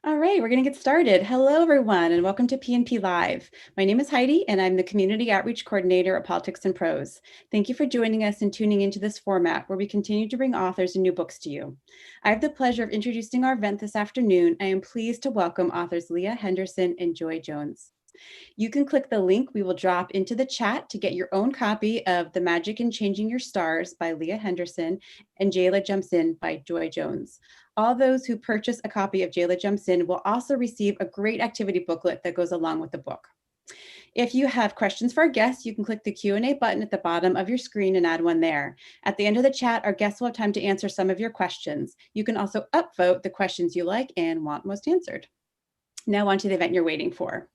All right, we're going to get started. Hello, everyone, and welcome to PNP Live. My name is Heidi, and I'm the Community Outreach Coordinator at Politics and Prose. Thank you for joining us and tuning into this format where we continue to bring authors and new books to you. I have the pleasure of introducing our event this afternoon. I am pleased to welcome authors Leah, Henderson, and Joy Jones. You can click the link we will drop into the chat to get your own copy of The Magic in Changing Your Stars by Leah Henderson and Jayla Jumps In by Joy Jones. All those who purchase a copy of Jayla Jumps In will also receive a great activity booklet that goes along with the book. If you have questions for our guests, you can click the Q&A button at the bottom of your screen and add one there. At the end of the chat, our guests will have time to answer some of your questions. You can also upvote the questions you like and want most answered. Now on to the event you're waiting for.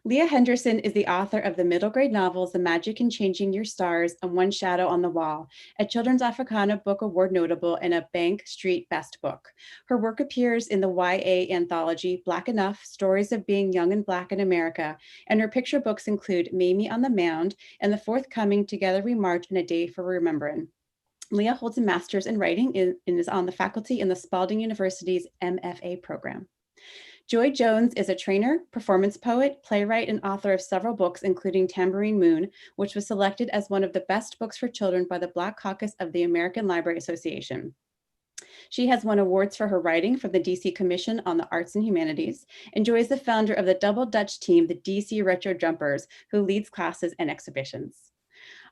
Leah Henderson is the author of the middle grade novels The Magic in Changing Your Stars and One Shadow on the Wall, a Children's Africana Book Award notable and a Bank Street Best Book. Her work appears in the YA anthology Black Enough, Stories of Being Young and Black in America, and her picture books include Mamie on the Mound and the forthcoming Together We March and A Day for Remembering. Leah holds a master's in writing and is on the faculty in the Spalding University's MFA program. Joy Jones is a trainer, performance poet, playwright, and author of several books, including Tambourine Moon, which was selected as one of the best books for children by the Black Caucus of the American Library Association. She has won awards for her writing from the DC Commission on the Arts and Humanities, and Joy is the founder of the double Dutch team, the DC Retro Jumpers, who leads classes and exhibitions.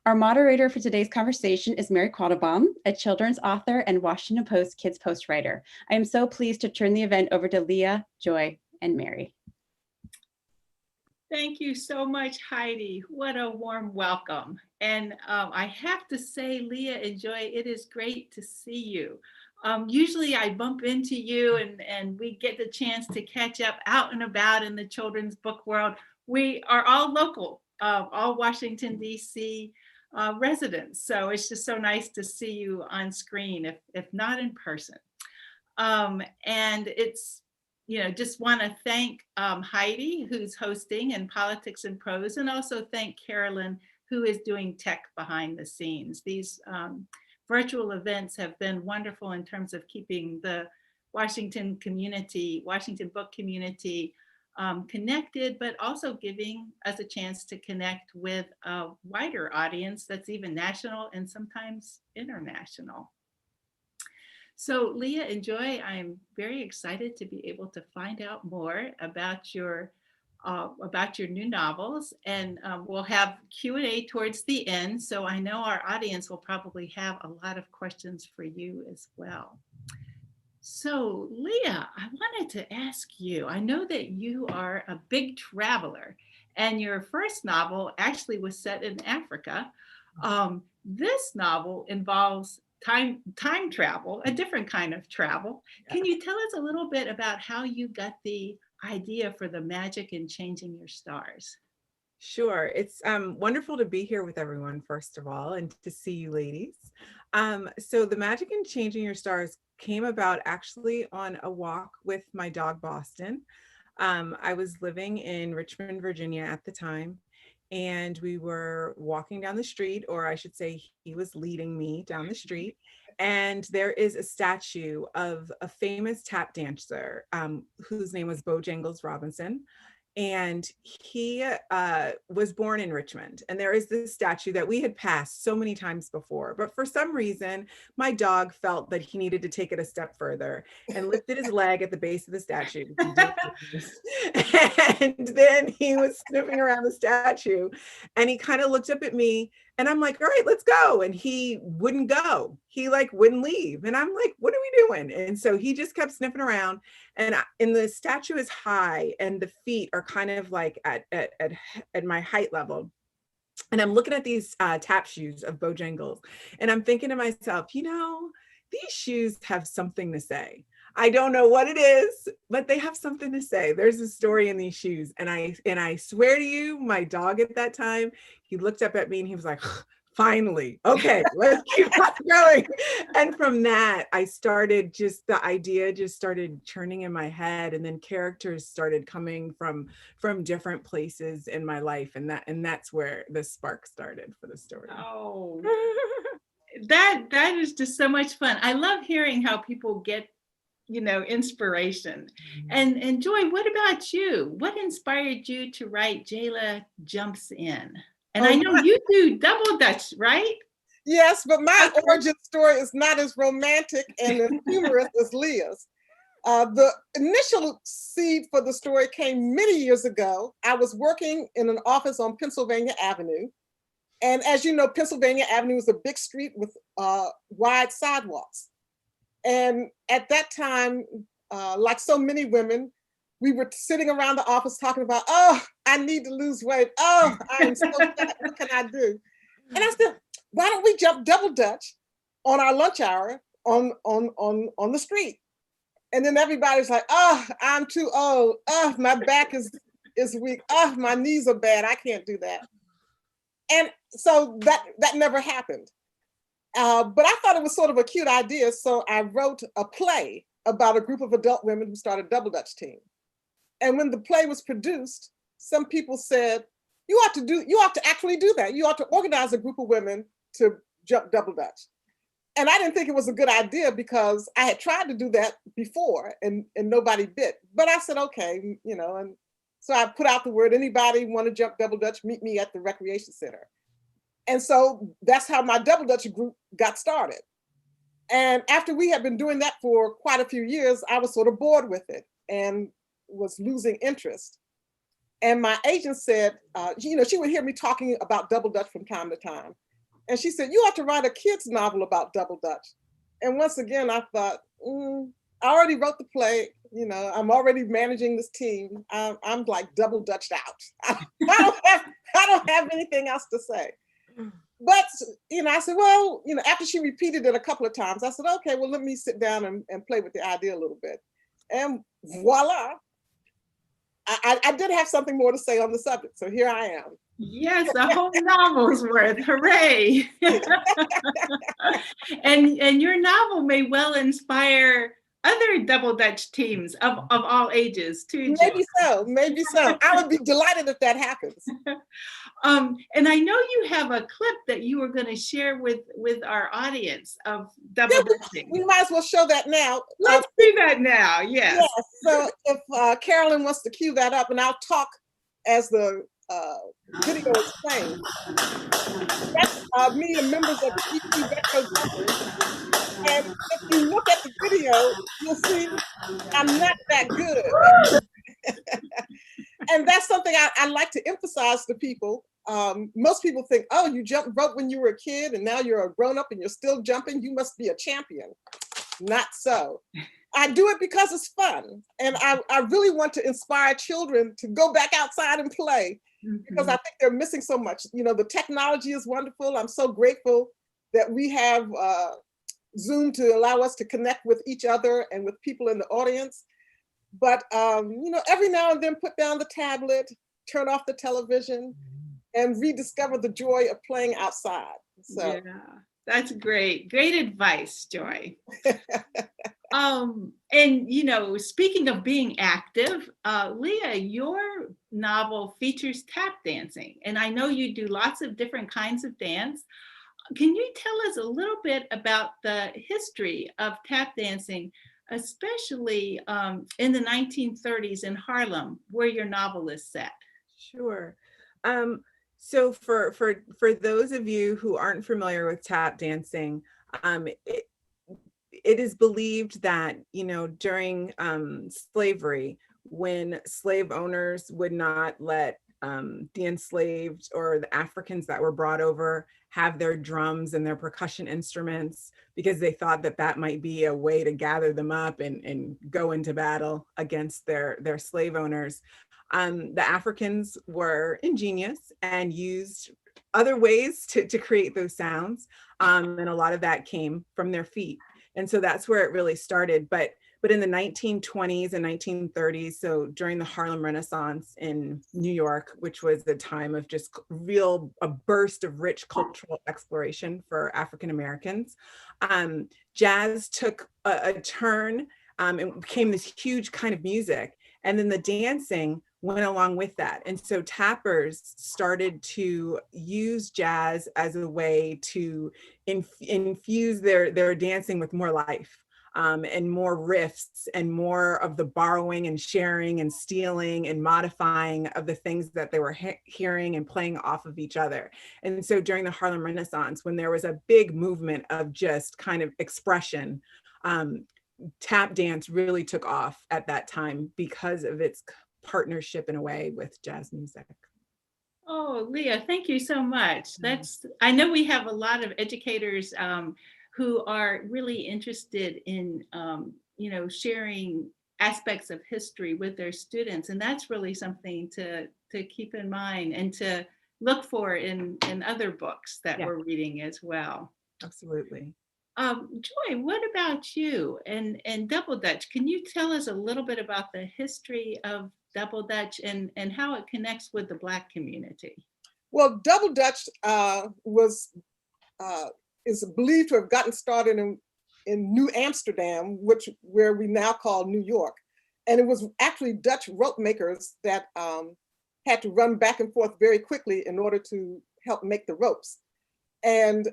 Our moderator for today's conversation is Mary Quattlebaum, a children's author and Washington Post kids post writer. I am so pleased to turn the event over to Leah, Joy, and Mary. Thank you so much, Heidi. What a warm welcome. And I have to say, Leah and Joy, it is great to see you. Usually I bump into you and we get the chance to catch up out and about in the children's book world. We are all local, all Washington, D.C. Residents. So it's just so nice to see you on screen, if not in person. And it's, just want to thank Heidi, who's hosting in Politics and Prose, and also thank Carolyn, who is doing tech behind the scenes. These virtual events have been wonderful in terms of keeping the Washington book community connected, but also giving us a chance to connect with a wider audience that's even national and sometimes international. So Leah and Joy, I'm very excited to be able to find out more about your new novels, and we'll have Q&A towards the end. So I know our audience will probably have a lot of questions for you as well. So Leah, I wanted to ask you, I know that you are a big traveler and your first novel actually was set in Africa. This novel involves time travel, a different kind of travel. Yeah. Can you tell us a little bit about how you got the idea for The Magic in Changing Your Stars? Sure. It's wonderful to be here with everyone, first of all, and to see you ladies. So The Magic in Changing Your Stars came about actually on a walk with my dog, Boston. I was living in Richmond, Virginia at the time, and we were walking down the street, or I should say he was leading me down the street. And there is a statue of a famous tap dancer whose name was Bojangles Robinson. And he was born in Richmond. And there is this statue that we had passed so many times before. But for some reason, my dog felt that he needed to take it a step further and lifted his leg at the base of the statue. And then he was sniffing around the statue and he kind of looked up at me and I'm like, all right, let's go. And he wouldn't go. He wouldn't leave. And I'm like, what are we doing? And so he just kept sniffing around. And the statue is high and the feet are kind of like at my height level. And I'm looking at these tap shoes of Bojangles. And I'm thinking to myself, these shoes have something to say. I don't know what it is, but they have something to say. There's a story in these shoes. And I swear to you, my dog at that time, he looked up at me and he was like, finally, okay, let's keep going. And from that, the idea just started churning in my head, and then characters started coming from different places in my life. And that's where the spark started for the story. Oh, that is just so much fun. I love hearing how people get inspiration. And Joy, what about you? What inspired you to write Jayla Jumps In? And I know you do double Dutch, right? Yes, but my Okay. origin story is not as romantic and as humorous as Leah's. The initial seed for the story came many years ago. I was working in an office on Pennsylvania Avenue. And as you know, Pennsylvania Avenue is a big street with wide sidewalks. And at that time, like so many women, we were sitting around the office talking about, oh, I need to lose weight. Oh, I am so fat. What can I do? And I said, why don't we jump double Dutch on our lunch hour on the street? And then everybody's like, oh, I'm too old. Oh, my back is weak. Oh, my knees are bad. I can't do that. And so that never happened. But I thought it was sort of a cute idea. So I wrote a play about a group of adult women who started double Dutch team. And when the play was produced, some people said, you ought to actually do that. You ought to organize a group of women to jump double Dutch. And I didn't think it was a good idea because I had tried to do that before and nobody bit. But I said, okay, and so I put out the word, anybody want to jump double Dutch, meet me at the recreation center. And so that's how my double Dutch group got started. And after we had been doing that for quite a few years, I was sort of bored with it and was losing interest. And my agent said, she would hear me talking about double Dutch from time to time. And she said, you ought to write a kid's novel about double Dutch. And once again, I thought, I already wrote the play. I'm already managing this team. I'm like double Dutched out. I don't have anything else to say. But, I said, well, after she repeated it a couple of times, I said, okay, well, let me sit down and play with the idea a little bit. And voila, I did have something more to say on the subject. So here I am. Yes, a whole novel's worth. Hooray. And your novel may well inspire other double Dutch teams of all ages too. Maybe so. I would be delighted if that happens. And I know you have a clip that you were going to share with our audience of double Dutching. We might as well show that now. Let's do that now. Yes. Yes. So if Carolyn wants to cue that up, and I'll talk as the video is playing. That's me and members of the EP Retro Jumpers. And if you look at the video, you'll see I'm not that good. And that's something I like to emphasize to people. Most people think, oh, you jumped rope when you were a kid and now you're a grown-up and you're still jumping. You must be a champion. Not so. I do it because it's fun. And I really want to inspire children to go back outside and play because I think they're missing so much. The technology is wonderful. I'm so grateful that we have Zoom to allow us to connect with each other and with people in the audience. But, every now and then put down the tablet, turn off the television, and rediscover the joy of playing outside. So. Yeah, that's great. Great advice, Joy. And, speaking of being active, Leah, your novel features tap dancing. And I know you do lots of different kinds of dance. Can you tell us a little bit about the history of tap dancing, especially in the 1930s in Harlem, where your novel is set? Sure. So for those of you who aren't familiar with tap dancing, it is believed that, during slavery, when slave owners would not let the enslaved or the Africans that were brought over have their drums and their percussion instruments because they thought that might be a way to gather them up and go into battle against their slave owners. The Africans were ingenious and used other ways to create those sounds. And a lot of that came from their feet. And so that's where it really started. But in the 1920s and 1930s, so during the Harlem Renaissance in New York, which was the time of just a burst of rich cultural exploration for African Americans, jazz took a turn and became this huge kind of music. And then the dancing went along with that. And so tappers started to use jazz as a way to infuse their dancing with more life. and more riffs and more of the borrowing and sharing and stealing and modifying of the things that they were hearing and playing off of each other. And so during the Harlem Renaissance, when there was a big movement of just kind of expression, tap dance really took off at that time because of its partnership in a way with jazz music. Oh, Leah, thank you so much. I know we have a lot of educators who are really interested in, sharing aspects of history with their students. And that's really something to keep in mind and to look for in other books that we're reading as well. Absolutely. Joy, what about you and Double Dutch? Can you tell us a little bit about the history of Double Dutch and how it connects with the Black community? Well, Double Dutch is believed to have gotten started in New Amsterdam, where we now call New York. And it was actually Dutch rope makers that had to run back and forth very quickly in order to help make the ropes. And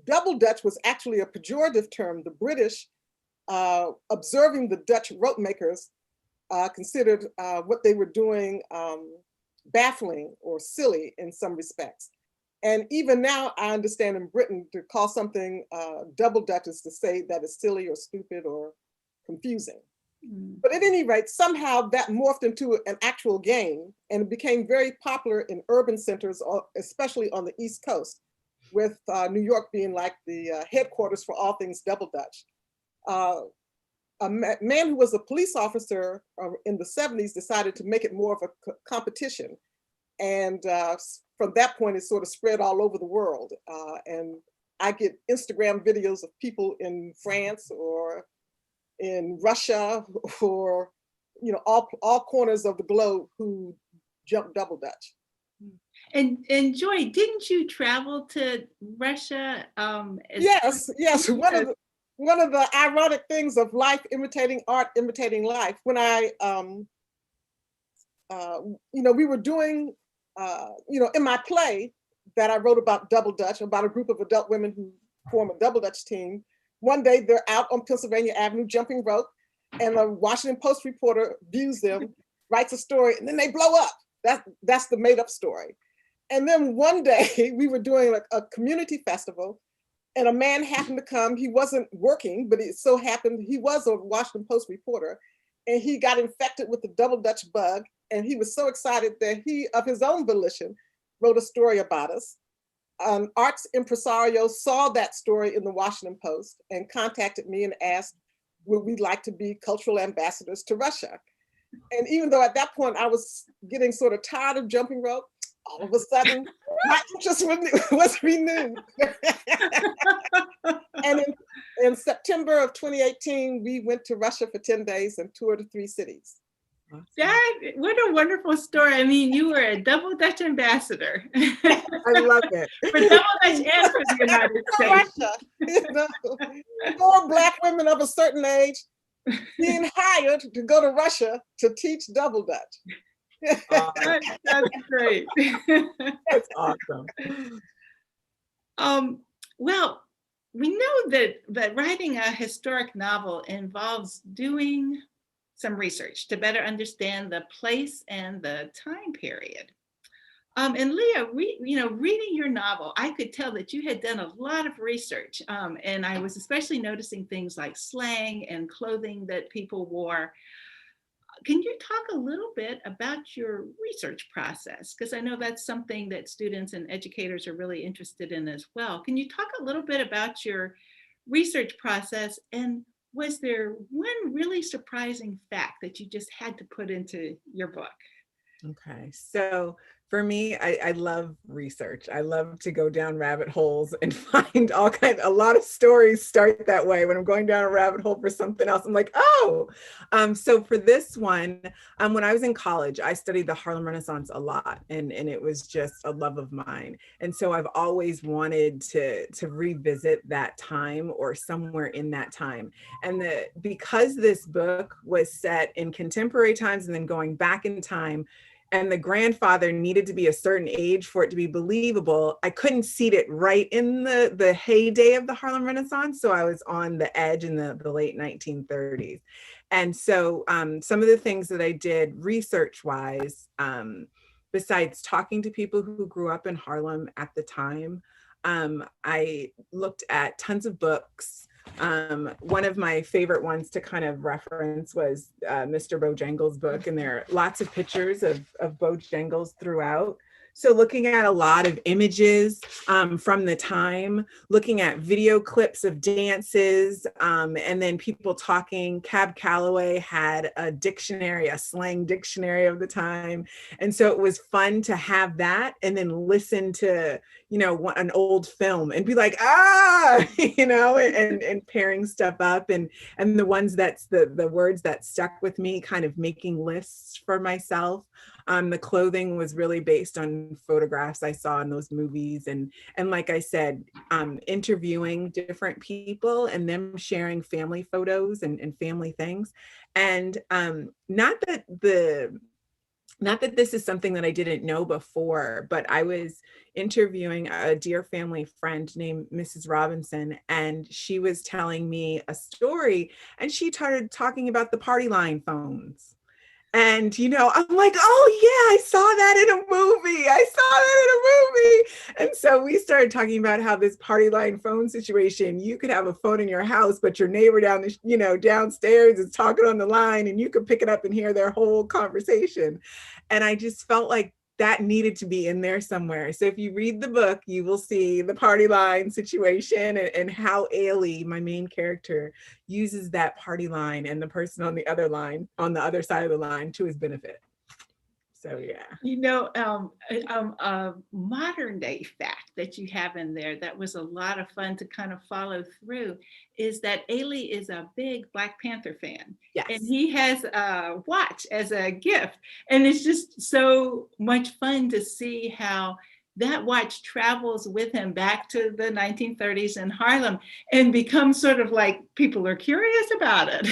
Double Dutch was actually a pejorative term. The British, observing the Dutch rope makers, considered what they were doing baffling or silly in some respects. And even now, I understand in Britain, to call something Double Dutch is to say that it's silly or stupid or confusing. But at any rate, somehow that morphed into an actual game, and it became very popular in urban centers, especially on the East Coast, with New York being like the headquarters for all things Double Dutch. A man who was a police officer in the 70s decided to make it more of a competition. And from that point, it sort of spread all over the world. And I get Instagram videos of people in France or in Russia or, all corners of the globe who jump Double Dutch. And Joy, didn't you travel to Russia? Yes. One of the ironic things of life imitating art, imitating life. When I, we were doing, in my play that I wrote about Double Dutch, about a group of adult women who form a Double Dutch team. One day they're out on Pennsylvania Avenue jumping rope, and a Washington Post reporter views them, writes a story, and then they blow up. That's the made up story. And then one day we were doing a community festival, and a man happened to come. He wasn't working, but it so happened he was a Washington Post reporter, and he got infected with the Double Dutch bug. And he was so excited that he, of his own volition, wrote a story about us. An arts impresario saw that story in the Washington Post and contacted me and asked, would we like to be cultural ambassadors to Russia? And even though at that point I was getting sort of tired of jumping rope, all of a sudden my interest was renewed. And in September of 2018, we went to Russia for 10 days and toured 3 cities. What a wonderful story. I mean, you were a Double Dutch ambassador. I love it. For Double Dutch and for the United States. Russia. 4 Black women of a certain age being hired to go to Russia to teach Double Dutch. That's great. That's awesome. Well, we know that writing a historic novel involves doing some research to better understand the place and the time period. And Leah, reading your novel, I could tell that you had done a lot of research. And I was especially noticing things like slang and clothing that people wore. Can you talk a little bit about your research process? Because I know that's something that students and educators are really interested in as well. Can you talk a little bit about your research process, and was there one really surprising fact that you just had to put into your book? Okay, so for me, I love research. I love to go down rabbit holes and find a lot of stories start that way. When I'm going down a rabbit hole for something else, I'm like, oh. So for this one, when I was in college, I studied the Harlem Renaissance a lot, and it was just a love of mine. And so I've always wanted to revisit that time or somewhere in that time. And because this book was set in contemporary times and then going back in time, and the grandfather needed to be a certain age for it to be believable. I couldn't seat it right in the heyday of the Harlem Renaissance, so I was on the edge in the late 1930s. And so some of the things that I did research-wise, besides talking to people who grew up in Harlem at the time, I looked at tons of books. One of my favorite ones to kind of reference was Mr. Bojangles' book, and there are lots of pictures of Bojangles throughout. So looking at a lot of images from the time, looking at video clips of dances, and then people talking. Cab Calloway had a dictionary, a slang dictionary of the time. And so it was fun to have that and then listen to, you know, an old film and be like, you know, and pairing stuff up, and the ones that's the words that stuck with me, kind of making lists for myself. The clothing was really based on photographs I saw in those movies, and like I said, interviewing different people and them sharing family photos and family things. And not that this is something that I didn't know before, but I was interviewing a dear family friend named Mrs. Robinson, and she was telling me a story, and she started talking about the party line phones. And, you know, I'm like, oh yeah, I saw that in a movie. I saw that in a movie. And so we started talking about how this party line phone situation, you could have a phone in your house, but your neighbor downstairs is talking on the line, and you could pick it up and hear their whole conversation. And I just felt like that needed to be in there somewhere. So if you read the book, you will see the party line situation and how Ailey, my main character, uses that party line and the person on the other line, on the other side of the line, to his benefit. So yeah. You know, a modern day fact that you have in there that was a lot of fun to kind of follow through is that Ailey is a big Black Panther fan. Yes. And he has a watch as a gift. And it's just so much fun to see how that watch travels with him back to the 1930s in Harlem and becomes sort of like people are curious about it.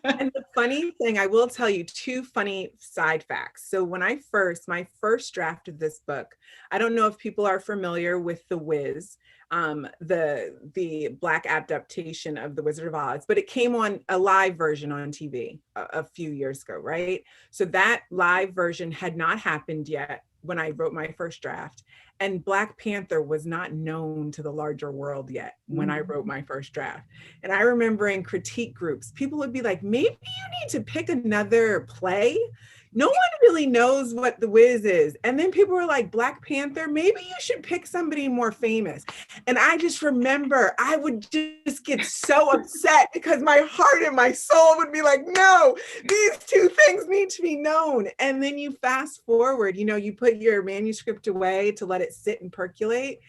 And the funny thing, I will tell you two funny side facts. So when my first draft of this book, I don't know if people are familiar with The Wiz, the Black adaptation of The Wizard of Oz, but it came on a live version on TV a few years ago, right? So that live version had not happened yet when I wrote my first draft. And Black Panther was not known to the larger world yet when I wrote my first draft. And I remember in critique groups, people would be like, maybe you need to pick another play. No one really knows what The Wiz is. And then people were like, Black Panther, maybe you should pick somebody more famous. And I just remember I would just get so upset because my heart and my soul would be like, no, these two things need to be known. And then you fast forward, you know, you put your manuscript away to let it sit and percolate.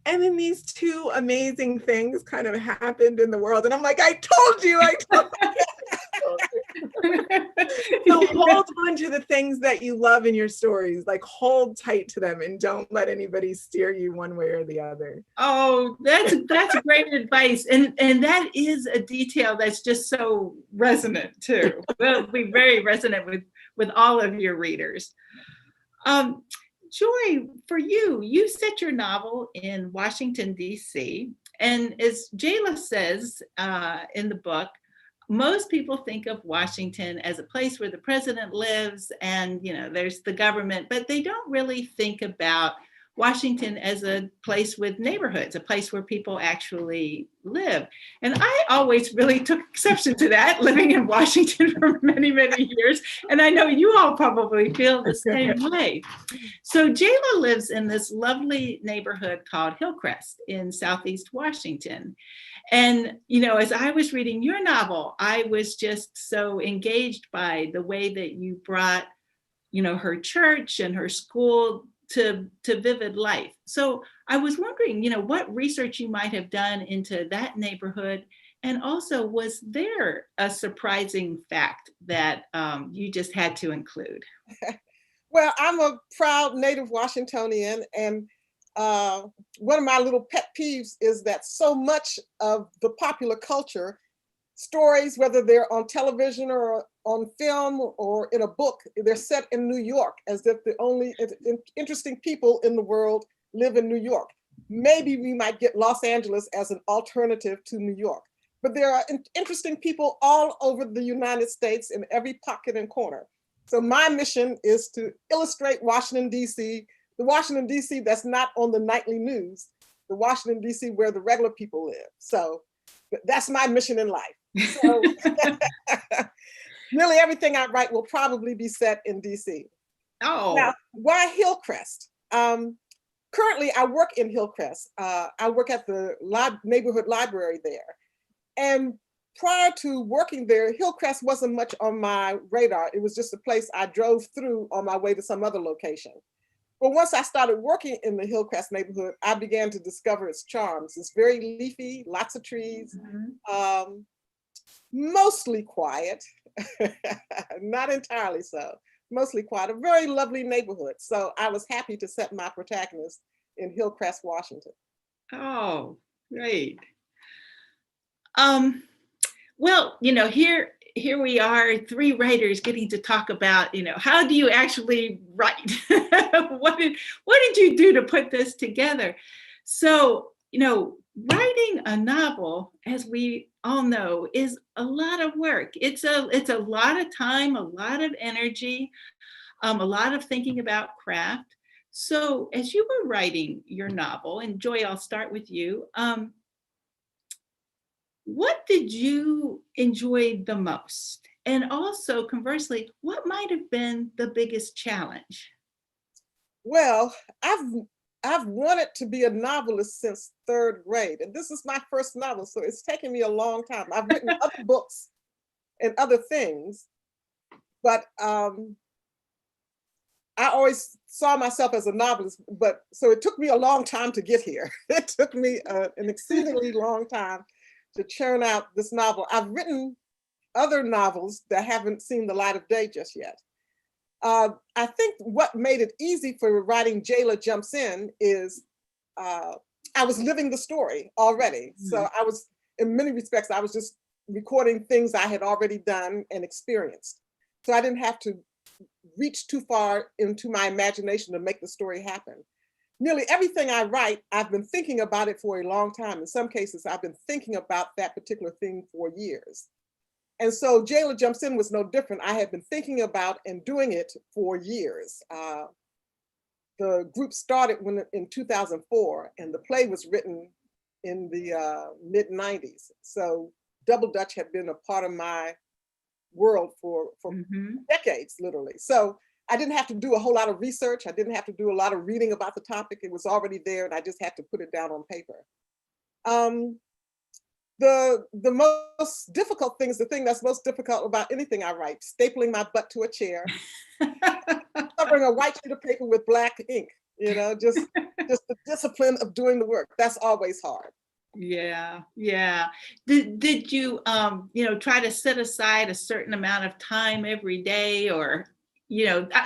And then these two amazing things kind of happened in the world. And I'm like, I told you. So hold on to the things that you love in your stories, like hold tight to them and don't let anybody steer you one way or the other. Oh, that's great advice. And that is a detail that's just so resonant too. Will be very resonant with all of your readers. Joy, for you set your novel in Washington, D.C. And as Jayla says in the book, most people think of Washington as a place where the president lives and, you know, there's the government, but they don't really think about Washington as a place with neighborhoods, a place where people actually live. And I always really took exception to that, living in Washington for many, many years. And I know you all probably feel the same way. So Jayla lives in this lovely neighborhood called Hillcrest in Southeast Washington. And, you know, as I was reading your novel, I was just so engaged by the way that you brought, you know, her church and her school to vivid life. So I was wondering, you know, what research you might have done into that neighborhood. And also, was there a surprising fact that you just had to include? Well, I'm a proud native Washingtonian, and one of my little pet peeves is that so much of the popular culture stories, whether they're on television or on film or in a book, they're set in New York, as if the only interesting people in the world live in New York. Maybe we might get Los Angeles as an alternative to New York, but there are interesting people all over the United States in every pocket and corner. So my mission is to illustrate Washington, D.C., the Washington, D.C. that's not on the nightly news, the Washington, D.C. where the regular people live. So that's my mission in life. So nearly everything I write will probably be set in DC. Oh. Now, why Hillcrest? Currently, I work in Hillcrest. I work at the neighborhood library there. And prior to working there, Hillcrest wasn't much on my radar. It was just a place I drove through on my way to some other location. But once I started working in the Hillcrest neighborhood, I began to discover its charms. It's very leafy, lots of trees, mostly quiet, not entirely so, mostly quiet, a very lovely neighborhood. So I was happy to set my protagonist in Hillcrest, Washington. Oh, great. Well, here we are, three writers getting to talk about, how do you actually write? What did you do to put this together? So, writing a novel, as we all know, is a lot of work. It's a lot of time, a lot of energy, a lot of thinking about craft. So as you were writing your novel, and Joy, I'll start with you. What did you enjoy the most? And also, conversely, what might have been the biggest challenge? Well, I've wanted to be a novelist since third grade, and this is my first novel, so it's taken me a long time. I've written other books and other things, but I always saw myself as a novelist, but so it took me a long time to get here. It took me an exceedingly long time to churn out this novel. I've written other novels that haven't seen the light of day just yet. I think what made it easy for writing Jayla Jumps In is I was living the story already. So I was, in many respects, I was just recording things I had already done and experienced. So I didn't have to reach too far into my imagination to make the story happen. Nearly everything I write, I've been thinking about it for a long time. In some cases, I've been thinking about that particular thing for years. And so Jayla Jumps In was no different. I had been thinking about and doing it for years. The group started in 2004, and the play was written in the mid-90s. So Double Dutch had been a part of my world for decades, literally. So I didn't have to do a whole lot of research. I didn't have to do a lot of reading about the topic. It was already there, and I just had to put it down on paper. The most difficult thing is the thing that's most difficult about anything I write: stapling my butt to a chair, covering a white sheet of paper with black ink. Just the discipline of doing the work. That's always hard. Yeah. Did you try to set aside a certain amount of time every day, or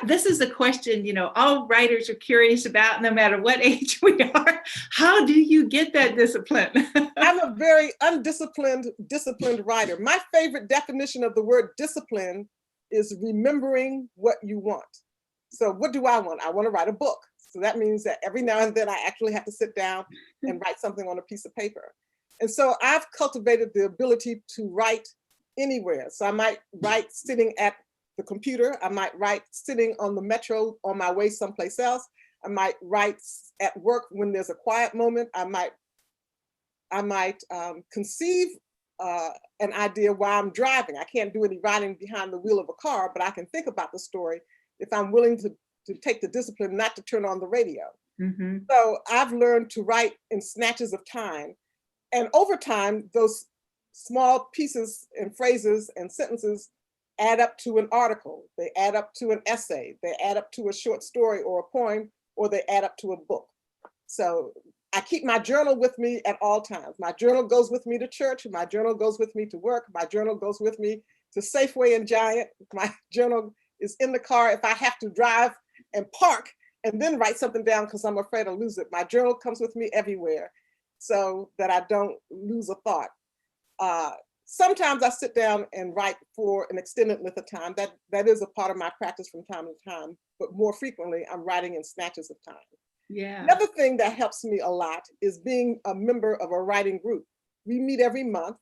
this is a question all writers are curious about, no matter what age we are. How do you get that discipline? I'm a very disciplined writer. My favorite definition of the word discipline is remembering what you want. So what do I want? I want to write a book. So that means that every now and then I actually have to sit down and write something on a piece of paper. And so I've cultivated the ability to write anywhere. So I might write sitting at the computer. I might write sitting on the metro on my way someplace else. I might write at work when there's a quiet moment. I might conceive an idea while I'm driving. I can't do any writing behind the wheel of a car, but I can think about the story if I'm willing to take the discipline not to turn on the radio. So I've learned to write in snatches of time. And over time, those small pieces and phrases and sentences add up to an article. They add up to an essay. They add up to a short story or a poem, or they add up to a book. So I keep my journal with me at all times. My journal goes with me to church. My journal goes with me to work. My journal goes with me to Safeway and Giant. My journal is in the car if I have to drive and park and then write something down because I'm afraid I'll lose it. My journal comes with me everywhere so that I don't lose a thought. sometimes I sit down and write for an extended length of time. That is a part of my practice from time to time, but more frequently, I'm writing in snatches of time. Yeah. Another thing that helps me a lot is being a member of a writing group. We meet every month.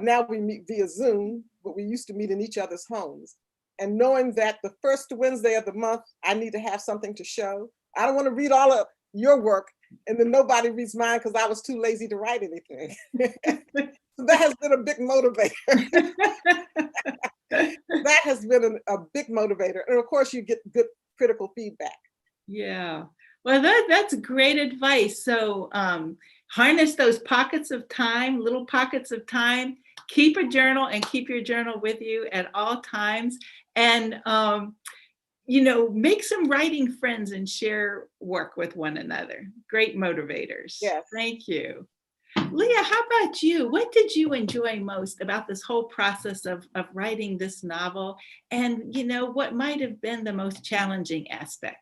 Now we meet via Zoom, but we used to meet in each other's homes. And knowing that the first Wednesday of the month, I need to have something to show. I don't want to read all of your work and then nobody reads mine because I was too lazy to write anything. So that has been a big motivator. That has been a big motivator. And of course, you get good critical feedback. Yeah. Well, that's great advice. So harness those pockets of time, little pockets of time. Keep a journal and keep your journal with you at all times. And, make some writing friends and share work with one another. Great motivators. Yes. Thank you. Leah, how about you? What did you enjoy most about this whole process of writing this novel? And, what might have been the most challenging aspect?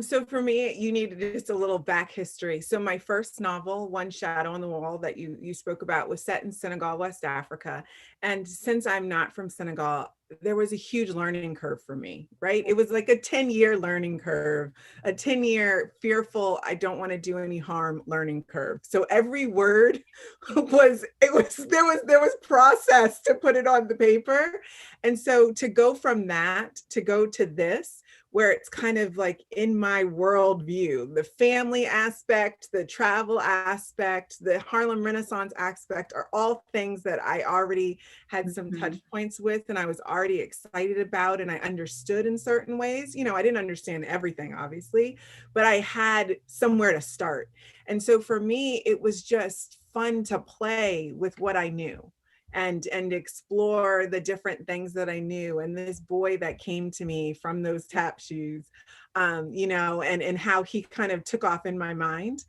So for me, you needed just a little back history. So my first novel, One Shadow on the Wall, that you spoke about, was set in Senegal, West Africa. And since I'm not from Senegal, there was a huge learning curve for me, right? It was like a 10-year learning curve, a 10-year fearful, I don't want to do any harm learning curve. So every word there was process to put it on the paper. And so to go from that to go to this, where it's kind of like in my worldview, the family aspect, the travel aspect, the Harlem Renaissance aspect are all things that I already had some touch points with and I was already excited about and I understood in certain ways. I didn't understand everything, obviously, but I had somewhere to start. And so for me, it was just fun to play with what I knew. And explore the different things that I knew. And this boy that came to me from those tap shoes, and how he kind of took off in my mind.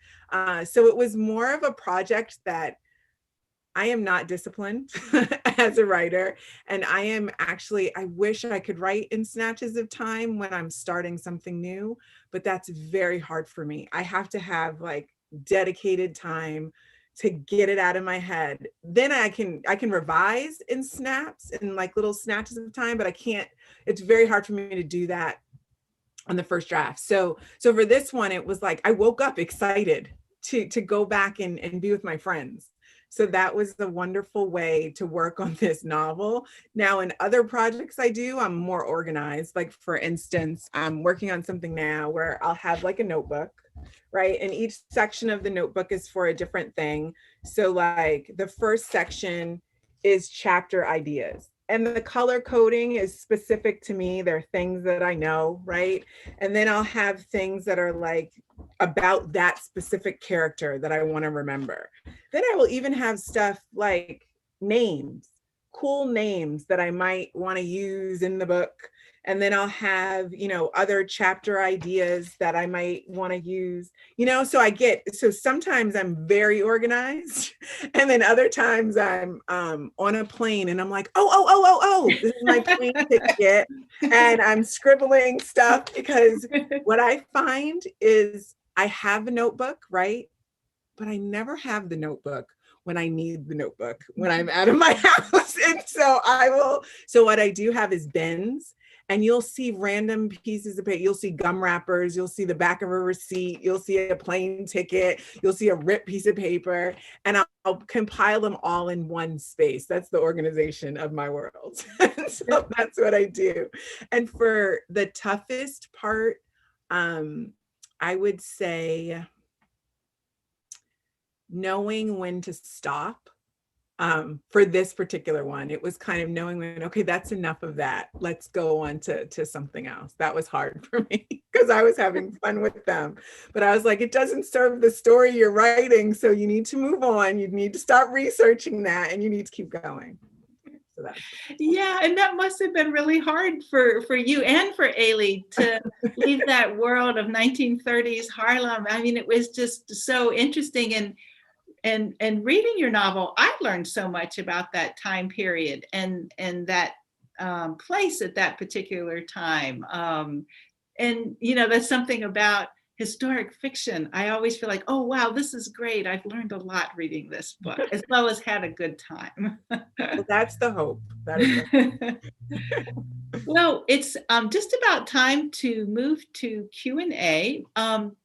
So it was more of a project that I am not disciplined as a writer. And I wish I could write in snatches of time when I'm starting something new, but that's very hard for me. I have to have like dedicated time to get it out of my head. Then I can revise in snaps and like little snatches of time, but it's very hard for me to do that on the first draft. So for this one, it was like, I woke up excited to go back and be with my friends. So that was the wonderful way to work on this novel. Now in other projects I do, I'm more organized. Like for instance, I'm working on something now where I'll have like a notebook, right? And each section of the notebook is for a different thing. So like the first section is chapter ideas. And the color coding is specific to me. They're things that I know, right? And then I'll have things that are like about that specific character that I want to remember. Then I will even have stuff like names, cool names that I might want to use in the book. And then I'll have, other chapter ideas that I might want to use, so sometimes I'm very organized. And then other times I'm on a plane and I'm like, oh, this is my plane ticket. And I'm scribbling stuff because what I find is I have a notebook, right? But I never have the notebook when I need the notebook, when I'm out of my house. And so what I do have is bins. And you'll see random pieces of paper. You'll see gum wrappers. You'll see the back of a receipt. You'll see a plane ticket. You'll see a ripped piece of paper. And I'll compile them all in one space. That's the organization of my world. So that's what I do. And for the toughest part, I would say knowing when to stop. For this particular one, it was kind of knowing when, okay, that's enough of that. Let's go on to something else. That was hard for me because I was having fun with them. But I was like, it doesn't serve the story you're writing. So you need to move on. You need to start researching that and you need to keep going. So yeah, and that must have been really hard for you and for Ailey to leave that world of 1930s Harlem. I mean, it was just so interesting. And reading your novel, I learned so much about that time period and that place at that particular time. And that's something about historic fiction, I always feel like, oh, wow, this is great. I've learned a lot reading this book, as well as had a good time. Well, that's the hope. That is the Well, it's just about time to move to Q&A.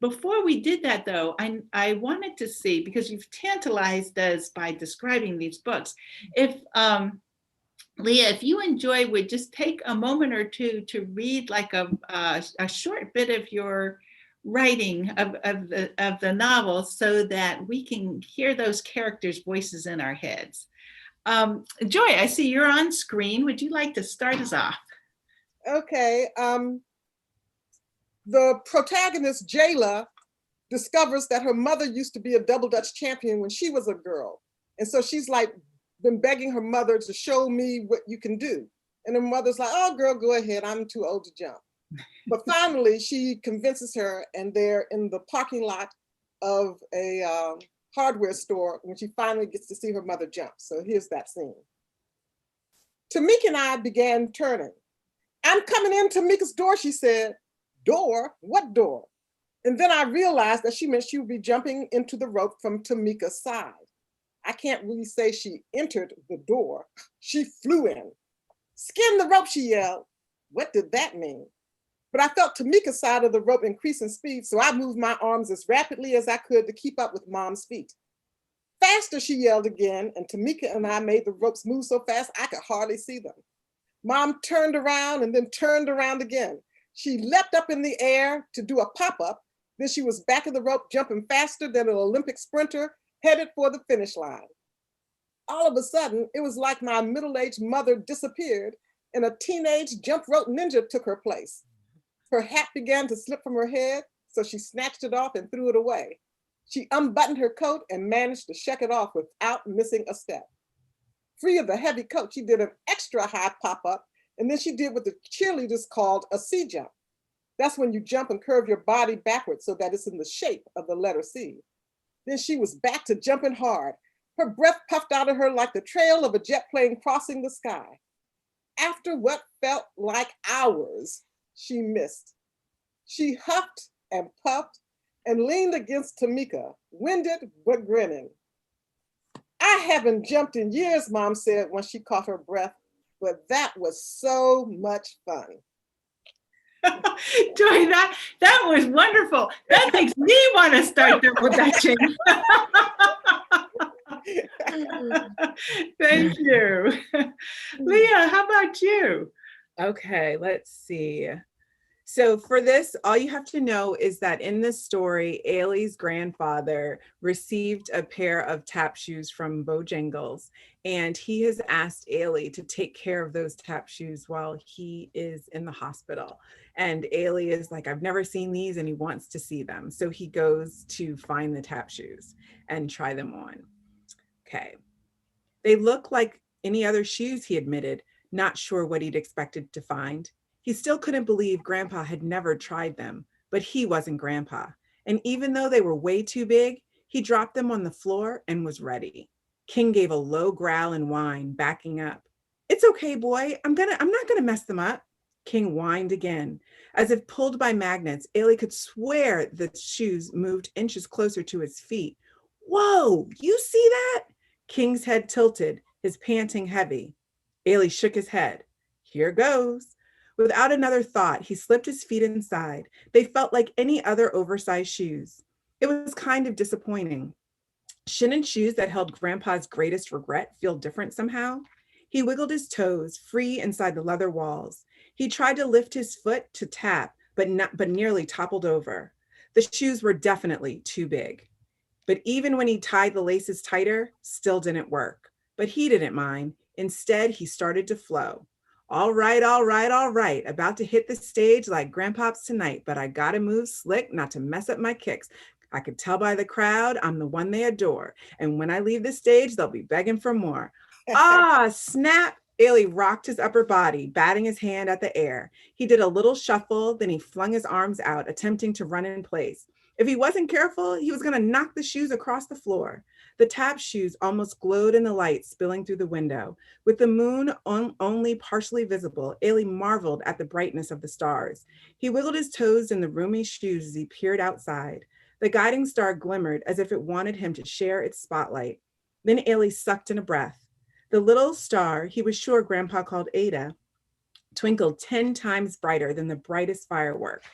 Before we did that, though, I wanted to see, because you've tantalized us by describing these books, if Leah, if you would just take a moment or two to read like a short bit of your writing of the novel, so that we can hear those characters' voices in our heads. Joy, I see you're on screen. Would you like to start us off? Okay. The protagonist, Jayla, discovers that her mother used to be a double Dutch champion when she was a girl. And so she's like, been begging her mother to show me what you can do. And her mother's like, oh, girl, go ahead. I'm too old to jump. But finally, she convinces her, and they're in the parking lot of a hardware store when she finally gets to see her mother jump. So here's that scene. Tamika and I began turning. I'm coming in Tamika's door, she said. Door? What door? And then I realized that she meant she would be jumping into the rope from Tamika's side. I can't really say she entered the door. She flew in. Skin the rope, she yelled. What did that mean? But I felt Tamika's side of the rope increase in speed, so I moved my arms as rapidly as I could to keep up with Mom's feet. Faster, she yelled again, and Tamika and I made the ropes move so fast I could hardly see them. Mom turned around and then turned around again. She leapt up in the air to do a pop-up. Then she was back of the rope, jumping faster than an Olympic sprinter, headed for the finish line. All of a sudden, it was like my middle-aged mother disappeared and a teenage jump rope ninja took her place. Her hat began to slip from her head, so she snatched it off and threw it away. She unbuttoned her coat and managed to check it off without missing a step. Free of the heavy coat, she did an extra high pop-up, and then she did what the cheerleaders called a C jump. That's when you jump and curve your body backwards so that it's in the shape of the letter C. Then she was back to jumping hard. Her breath puffed out of her like the trail of a jet plane crossing the sky. After what felt like hours, she missed. She huffed and puffed and leaned against Tamika, winded but grinning. I haven't jumped in years, Mom said when she caught her breath, but that was so much fun. Joy, that was wonderful. That makes me want to start double dutching. Thank you. Leah, how about you? Okay, let's see. So for this, all you have to know is that in this story, Ailey's grandfather received a pair of tap shoes from Bojangles, and he has asked Ailey to take care of those tap shoes while he is in the hospital. And Ailey is like, I've never seen these, and he wants to see them. So he goes to find the tap shoes and try them on. Okay. They look like any other shoes, he admitted, not sure what he'd expected to find. He still couldn't believe Grandpa had never tried them, but he wasn't Grandpa. And even though they were way too big, he dropped them on the floor and was ready. King gave a low growl and whine, backing up. It's okay, boy. I'm not gonna mess them up. King whined again. As if pulled by magnets, Ailey could swear the shoes moved inches closer to his feet. Whoa, you see that? King's head tilted, his panting heavy. Ailey shook his head. Here goes. Without another thought, he slipped his feet inside. They felt like any other oversized shoes. It was kind of disappointing. Shouldn't shoes that held Grandpa's greatest regret feel different somehow? He wiggled his toes, free inside the leather walls. He tried to lift his foot to tap, but nearly toppled over. The shoes were definitely too big. But even when he tied the laces tighter, still didn't work. But he didn't mind. Instead, he started to flow. All right, about to hit the stage like Grandpa's tonight, but I gotta move slick not to mess up my kicks. I could tell by the crowd I'm the one they adore. And when I leave the stage, they'll be begging for more. Ah, snap. Ailey rocked his upper body, batting his hand at the air. He did a little shuffle, then he flung his arms out, attempting to run in place. If he wasn't careful, he was gonna knock the shoes across the floor. The tap shoes almost glowed in the light spilling through the window. With the moon only partially visible, Ailey marveled at the brightness of the stars. He wiggled his toes in the roomy shoes as he peered outside. The guiding star glimmered as if it wanted him to share its spotlight. Then Ailey sucked in a breath. The little star he was sure Grandpa called Ada twinkled 10 times brighter than the brightest firework.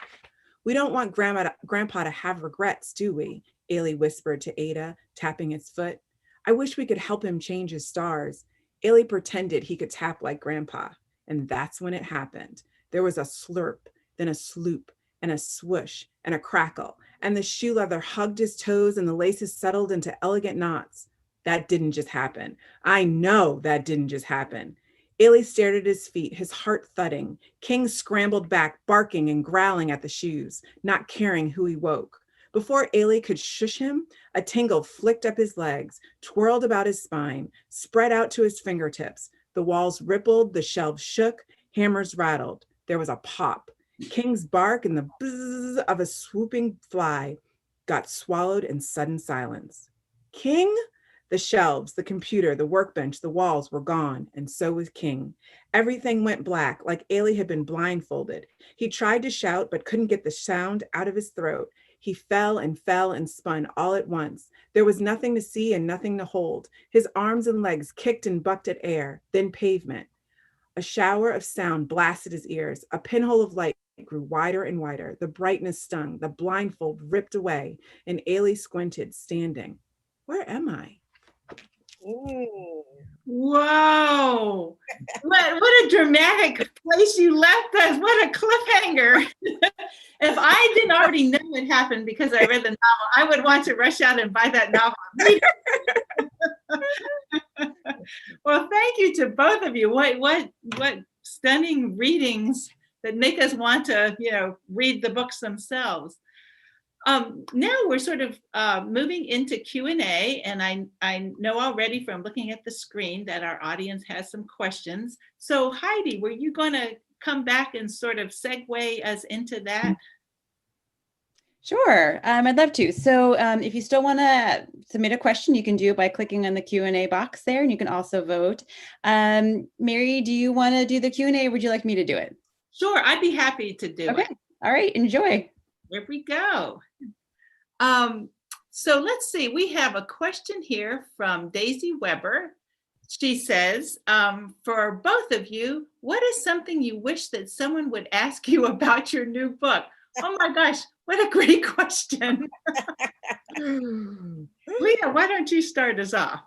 We don't want Grandpa to have regrets, do we? Ailey whispered to Ada, tapping his foot. I wish we could help him change his stars. Ailey pretended he could tap like Grandpa. And that's when it happened. There was a slurp, then a sloop, and a swoosh, and a crackle, and the shoe leather hugged his toes and the laces settled into elegant knots. That didn't just happen. I know that didn't just happen. Ailey stared at his feet, his heart thudding. King scrambled back, barking and growling at the shoes, not caring who he woke. Before Ailey could shush him, a tingle flicked up his legs, twirled about his spine, spread out to his fingertips. The walls rippled, the shelves shook, hammers rattled. There was a pop. King's bark and the buzz of a swooping fly got swallowed in sudden silence. King? The shelves, the computer, the workbench, the walls were gone, and so was King. Everything went black, like Ailey had been blindfolded. He tried to shout, but couldn't get the sound out of his throat. He fell and spun all at once. There was nothing to see and nothing to hold. His arms and legs kicked and bucked at air, then pavement. A shower of sound blasted his ears. A pinhole of light grew wider and wider. The brightness stung, the blindfold ripped away, and Ailey squinted, standing. Where am I? Whoa, what a dramatic place you left us. What a cliffhanger. If I didn't already know it happened because I read the novel, I would want to rush out and buy that novel. Well, thank you to both of you. What stunning readings that make us want to, read the books themselves. Now we're sort of moving into Q&A, and I know already from looking at the screen that our audience has some questions. So Heidi, were you going to come back and sort of segue us into that? Sure, I'd love to. So if you still want to submit a question, you can do it by clicking on the Q&A box there, and you can also vote. Mary, do you want to do the Q&A, or would you like me to do it? Sure, I'd be happy to do it. All right, enjoy. Here we go. So let's see, we have a question here from Daisy Weber. She says, for both of you, what is something you wish that someone would ask you about your new book? Oh my gosh, what a great question. Leah, why don't you start us off?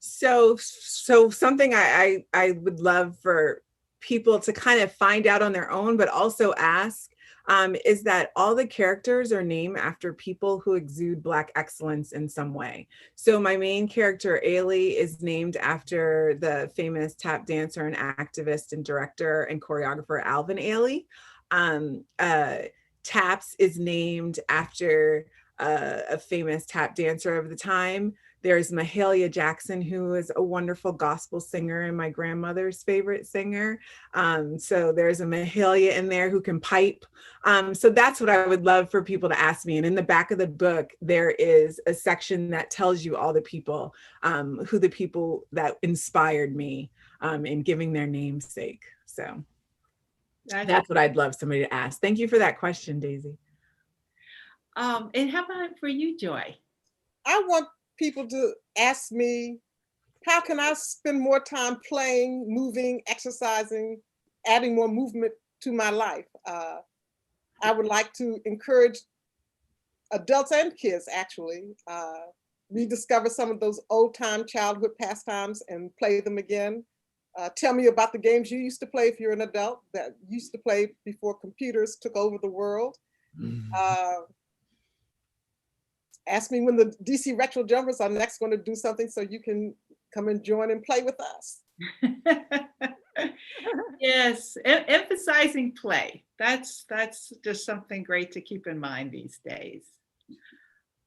So something I would love for people to kind of find out on their own, but also ask, is that all the characters are named after people who exude Black excellence in some way. So my main character, Ailey, is named after the famous tap dancer and activist and director and choreographer Alvin Ailey. Taps is named after a famous tap dancer of the time. There's Mahalia Jackson, who is a wonderful gospel singer and my grandmother's favorite singer. So there's a Mahalia in there who can pipe. So that's what I would love for people to ask me. And in the back of the book, there is a section that tells you all the people, who the people that inspired me in giving their namesake. So that's what I'd love somebody to ask. Thank you for that question, Daisy. And how about for you, Joy? I want people to ask me, how can I spend more time playing, moving, exercising, adding more movement to my life? I would like to encourage adults and kids, actually, rediscover some of those old time childhood pastimes and play them again. Tell me about the games you used to play if you're an adult that used to play before computers took over the world. Ask me when the DC Retro Jumpers are next going to do something so you can come and join and play with us. Yes, emphasizing play. That's just something great to keep in mind these days.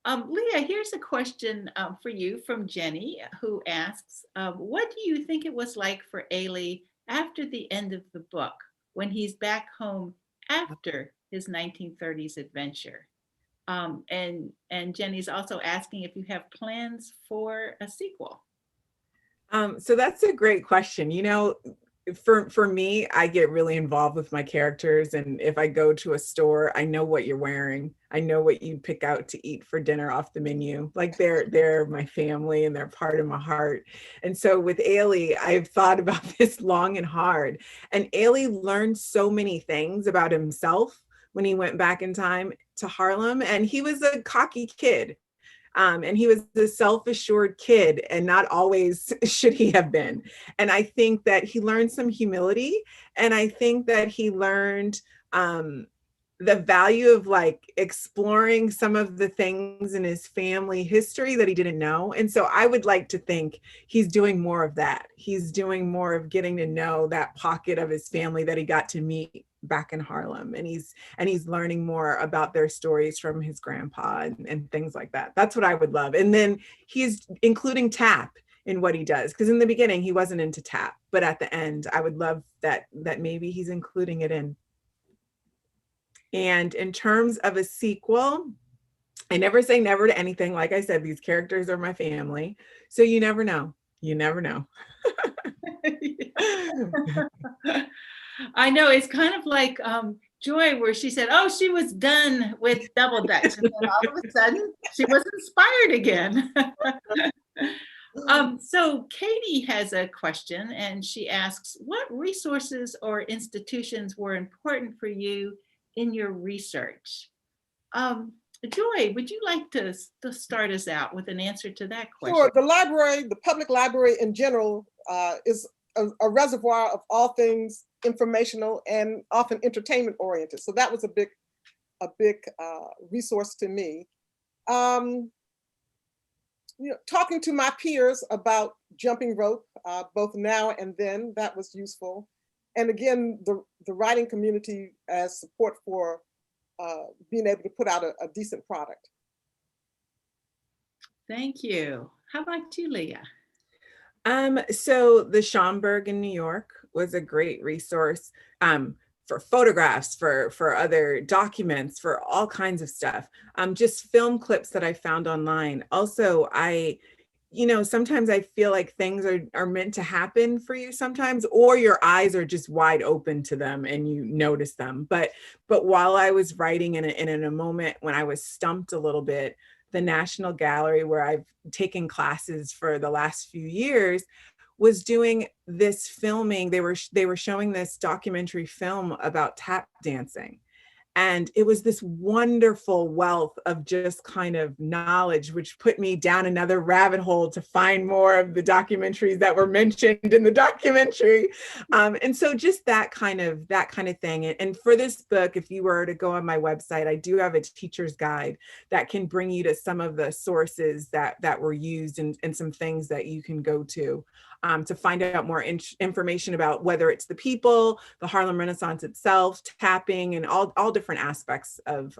Leah, here's a question for you from Jenny, who asks, what do you think it was like for Ailey after the end of the book, when he's back home after his 1930s adventure? And Jenny's also asking if you have plans for a sequel. So that's a great question. You know, for me, I get really involved with my characters, and if I go to a store, I know what you're wearing. I know what you pick out to eat for dinner off the menu. Like they're my family and they're part of my heart. And so with Ailey, I've thought about this long and hard. And Ailey learned so many things about himself when he went back in time to Harlem, and he was a cocky kid. And he was a self-assured kid, and not always should he have been. And I think that he learned some humility, and I think that he learned the value of like exploring some of the things in his family history that he didn't know. And so I would like to think he's doing more of that. He's doing more of getting to know that pocket of his family that he got to meet back in Harlem, and he's learning more about their stories from his grandpa and things like that. That's what I would love. And then he's including tap in what he does, because in the beginning he wasn't into tap, but at the end I would love that maybe he's including it in. And in terms of a sequel, I never say never to anything. Like I said, these characters are my family, so you never know. You never know. I know, it's kind of like Joy, where she said, oh, she was done with Double Dutch. And then all of a sudden, she was inspired again. So Katie has a question, and she asks, what resources or institutions were important for you in your research? Joy, would you like to start us out with an answer to that question? Sure. The library, the public library in general, is a reservoir of all things informational and often entertainment oriented. So that was a big resource to me. You know, talking to my peers about jumping rope, both now and then, that was useful. And again, the writing community as support for being able to put out a decent product. Thank you. How about you, Leah? So the Schomburg in New York was a great resource for photographs, for other documents, for all kinds of stuff. Just film clips that I found online. Also, sometimes I feel like things are meant to happen for you sometimes, or your eyes are just wide open to them and you notice them. But while I was writing in a moment when I was stumped a little bit, the National Gallery, where I've taken classes for the last few years, was doing this filming. They were showing this documentary film about tap dancing. And it was this wonderful wealth of just kind of knowledge, which put me down another rabbit hole to find more of the documentaries that were mentioned in the documentary. And so just that kind of thing. And for this book, if you were to go on my website, I do have a teacher's guide that can bring you to some of the sources that were used and some things that you can go to find out more information about whether it's the people, the Harlem Renaissance itself, tapping, and all different aspects of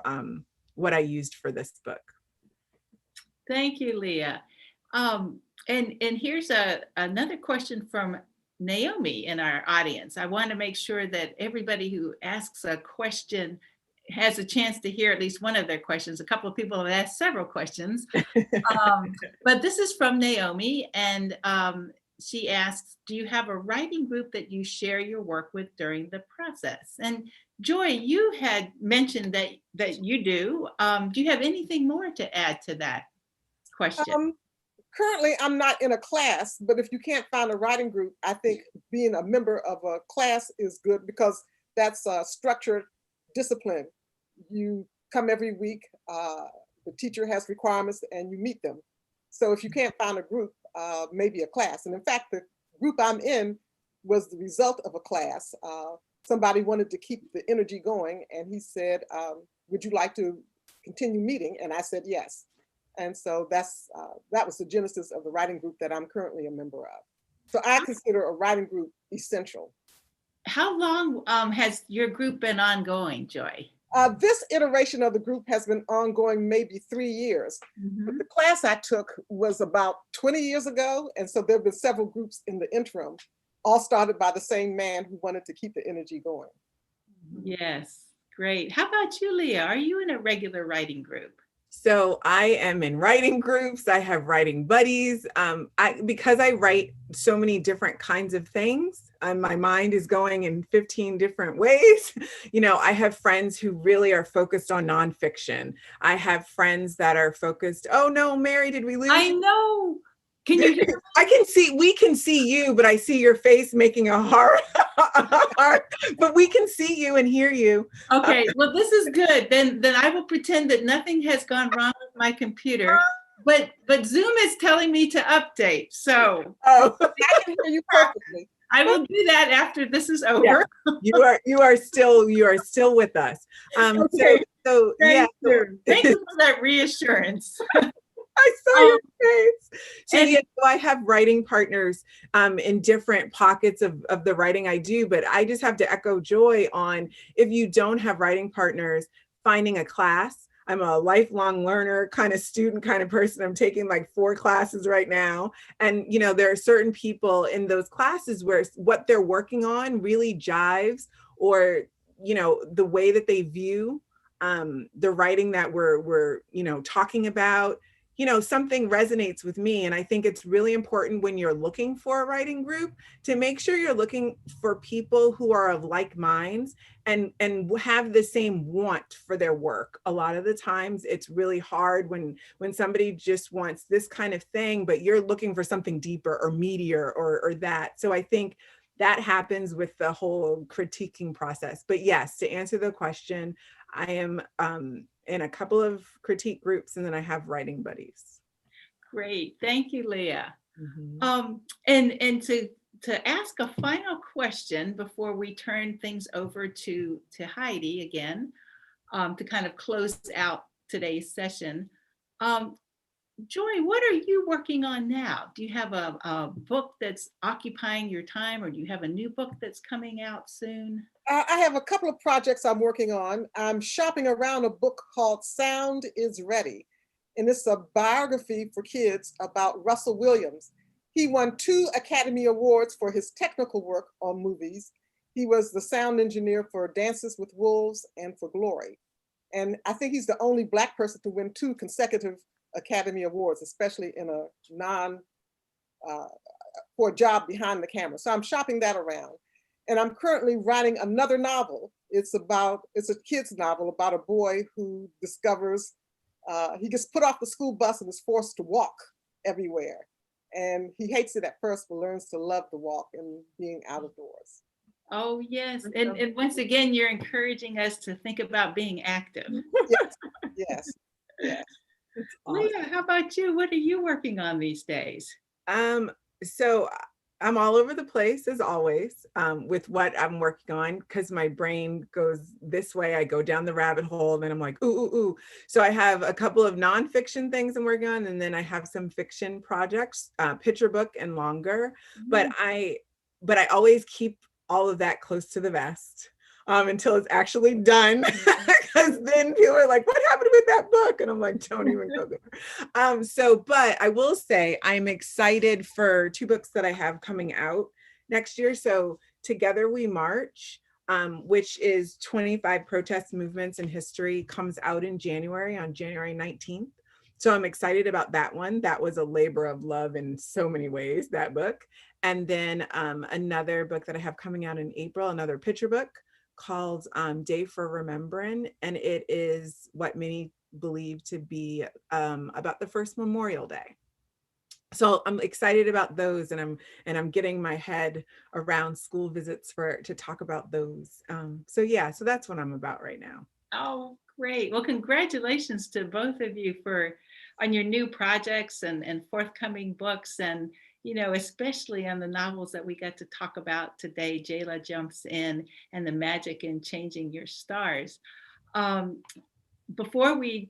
what I used for this book. Thank you, Leah. And here's another question from Naomi in our audience. I want to make sure that everybody who asks a question has a chance to hear at least one of their questions. A couple of people have asked several questions, but this is from Naomi, and she asks, do you have a writing group that you share your work with during the process? And Joy, you had mentioned that you do. Do you have anything more to add to that question? Currently, I'm not in a class, but if you can't find a writing group, I think being a member of a class is good, because that's a structured discipline. You come every week, the teacher has requirements and you meet them. So if you can't find a group, maybe a class. And in fact, the group I'm in was the result of a class. Somebody wanted to keep the energy going, and he said, would you like to continue meeting? And I said, yes. And so that was the genesis of the writing group that I'm currently a member of. So I consider a writing group essential. How long has your group been ongoing, Joy? This iteration of the group has been ongoing maybe 3 years. Mm-hmm. But the class I took was about 20 years ago. And so there have been several groups in the interim, all started by the same man who wanted to keep the energy going. Yes, Great. How about you, Leah? Are you in a regular writing group? So I am in writing groups. I have writing buddies. Because I write so many different kinds of things, my mind is going in 15 different ways. I have friends who really are focused on nonfiction. I have friends that are focused. Oh no, Mary, did we lose I you? know. Can you hear? we can see you, but I see your face making a heart, but we can see you and hear you. Okay, well, this is good. Then I will pretend that nothing has gone wrong with my computer, but Zoom is telling me to update. So Oh, I can hear you perfectly. I will do that after this is over. Yeah. You are still with us. Okay. So yeah. Thank you for that reassurance. I saw your face. So and- yeah, so I have writing partners in different pockets of the writing I do, but I just have to echo Joy on, if you don't have writing partners, finding a class. I'm a lifelong learner kind of student kind of person. I'm taking like 4 classes right now. And, there are certain people in those classes where what they're working on really jives, or, the way that they view the writing that we're talking about, something resonates with me. And I think it's really important when you're looking for a writing group to make sure you're looking for people who are of like minds and have the same want for their work. A lot of the times it's really hard when somebody just wants this kind of thing, but you're looking for something deeper or meatier or that. So I think that happens with the whole critiquing process. But yes, to answer the question, I am in a couple of critique groups, and then I have writing buddies. Great, thank you, Leah. Mm-hmm. And to ask a final question before we turn things over to Heidi again, to kind of close out today's session. Joy, what are you working on now? Do you have a book that's occupying your time, or do you have a new book that's coming out soon? I have a couple of projects I'm working on. I'm shopping around a book called Sound is Ready. And it's a biography for kids about Russell Williams. He won 2 Academy Awards for his technical work on movies. He was the sound engineer for Dances with Wolves and for Glory. And I think he's the only Black person to win 2 consecutive Academy Awards, especially in a for a job behind the camera. So I'm shopping that around. And I'm currently writing another novel. It's a kid's novel about a boy who discovers he gets put off the school bus and is forced to walk everywhere. And he hates it at first, but learns to love the walk and being out of doors. Oh, yes. And once again, you're encouraging us to think about being active. Yes. Awesome. Leah, how about you? What are you working on these days? So I'm all over the place, as always, with what I'm working on, because my brain goes this way. I go down the rabbit hole, and then I'm like, ooh. So I have a couple of nonfiction things I'm working on, and then I have some fiction projects, picture book and longer. Mm-hmm. But I always keep all of that close to the vest until it's actually done, because then people are like, what happened with that book? And I'm like, don't even go there. But I will say I'm excited for 2 books that I have coming out next year. So Together We March, which is 25 protest movements in history, comes out in January, on January 19th. So I'm excited about that one. That was a labor of love in so many ways, that book. And then another book that I have coming out in April, another picture book called Day for Remembering. And it is what many believe to be about the first Memorial Day. So I'm excited about those, and I'm getting my head around school visits to talk about those. So that's what I'm about right now. Oh, great. Well, congratulations to both of you on your new projects and forthcoming books, and especially on the novels that we got to talk about today, Jayla Jumps In and The Magic in Changing Your Stars. Before we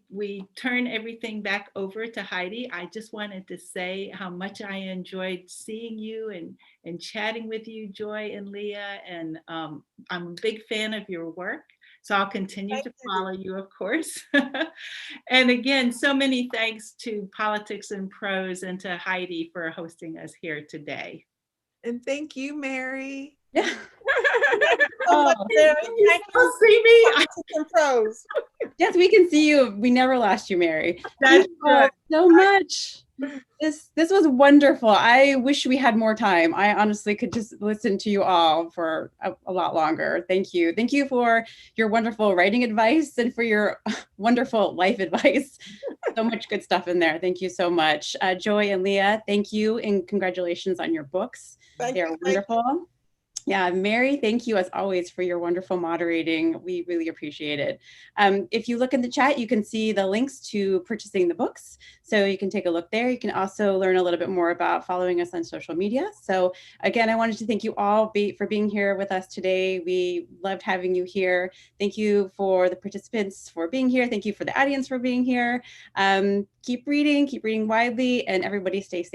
turn everything back over to Heidi, I just wanted to say how much I enjoyed seeing you and chatting with you, Joy and Leah. And I'm a big fan of your work. So I'll continue to follow you, of course. And again, so many thanks to Politics and Prose and to Heidi for hosting us here today. And thank you, Mary. Yeah. Oh, Mary. You still see me? And Prose. Yes, we can see you. We never lost you, Mary. That's Thank you all good. so much. This was wonderful. I wish we had more time. I honestly could just listen to you all for a lot longer. Thank you. Thank you for your wonderful writing advice and for your wonderful life advice. So much good stuff in there. Thank you so much. Joy and Leah, thank you and congratulations on your books. Thank They're you. wonderful. Yeah, Mary, thank you as always for your wonderful moderating. We really appreciate it. If you look in the chat, you can see the links to purchasing the books. So you can take a look there. You can also learn a little bit more about following us on social media. So again, I wanted to thank you all for being here with us today. We loved having you here. Thank you for the participants for being here. Thank you for the audience for being here. Keep reading widely, and everybody stay safe.